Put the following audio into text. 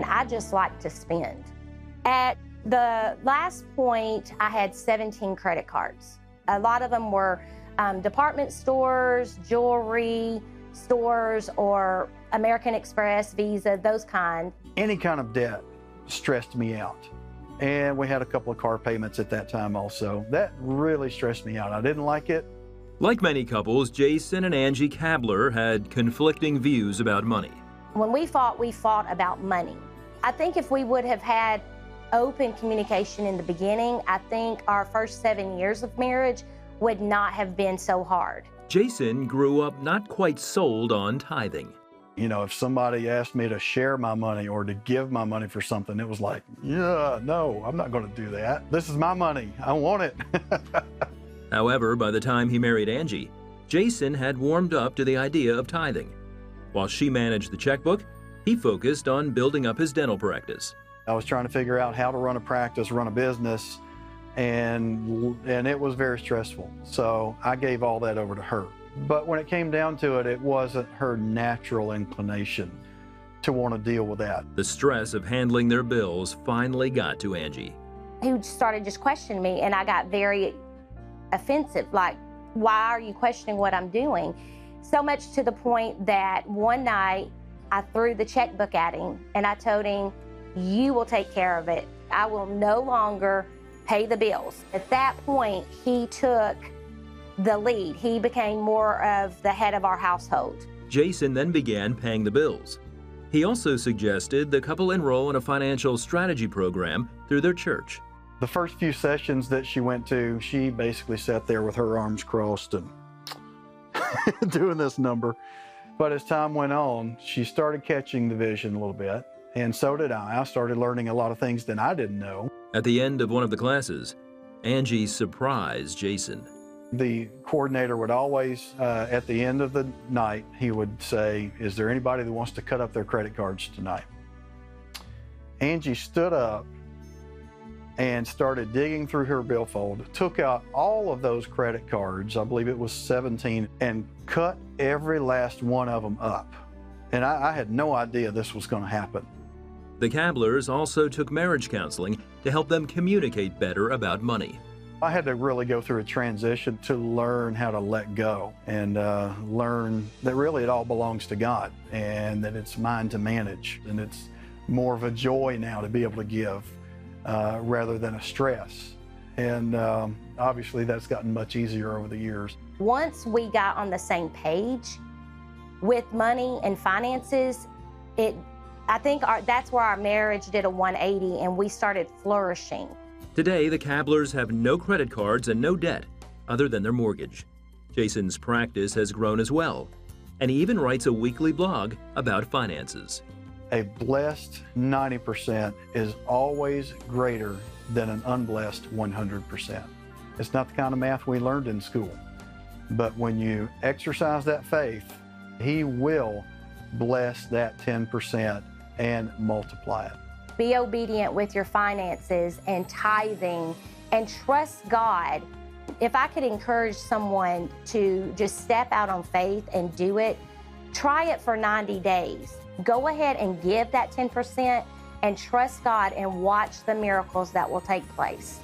I just like to spend. At the last point, I had 17 credit cards. A lot of them were department stores, jewelry stores, or American Express, Visa, those kind. Any kind of debt stressed me out. And we had a couple of car payments at that time also. That really stressed me out. I didn't like it. Like many couples, Jason and Angie Kabler had conflicting views about money. When we fought about money. I think if we would have had open communication in the beginning, I think our first 7 years of marriage would not have been so hard. Jason grew up not quite sold on tithing. You know, if somebody asked me to share my money or to give my money for something, it was like, yeah, no, I'm not going to do that. This is my money. I want it. However, by the time he married Angie, Jason had warmed up to the idea of tithing. While she managed the checkbook, he focused on building up his dental practice. I was trying to figure out how to run a practice, run a business, and it was very stressful. So I gave all that over to her. But when it came down to it, it wasn't her natural inclination to want to deal with that. The stress of handling their bills finally got to Angie. He started just questioning me, and I got very offensive, like, why are you questioning what I'm doing? So much to the point that one night I threw the checkbook at him, and I told him, you will take care of it. I will no longer pay the bills. At that point, he took the lead. He became more of the head of our household. Jason then began paying the bills. He also suggested the couple enroll in a financial strategy program through their church. The first few sessions that she went to, she basically sat there with her arms crossed and doing this number. But as time went on, she started catching the vision a little bit, and so did I. I started learning a lot of things that I didn't know. At the end of one of the classes, Angie surprised Jason. The coordinator would always, at the end of the night, he would say, is there anybody that wants to cut up their credit cards tonight? Angie stood up and started digging through her billfold, took out all of those credit cards, I believe it was 17, and cut every last one of them up. And I had no idea this was going to happen. The Kablers also took marriage counseling to help them communicate better about money. I had to really go through a transition to learn how to let go and learn that really it all belongs to God and that it's mine to manage. And it's more of a joy now to be able to give rather than a stress. And obviously that's gotten much easier over the years. Once we got on the same page with money and finances, I think that's where our marriage did a 180 and we started flourishing. Today, the Kablers have no credit cards and no debt other than their mortgage. Jason's practice has grown as well, and he even writes a weekly blog about finances. A blessed 90% is always greater than an unblessed 100%. It's not the kind of math we learned in school, but when you exercise that faith, He will bless that 10% and multiply it. Be obedient with your finances and tithing and trust God. If I could encourage someone to just step out on faith and do it, try it for 90 days. Go ahead and give that 10% and trust God and watch the miracles that will take place.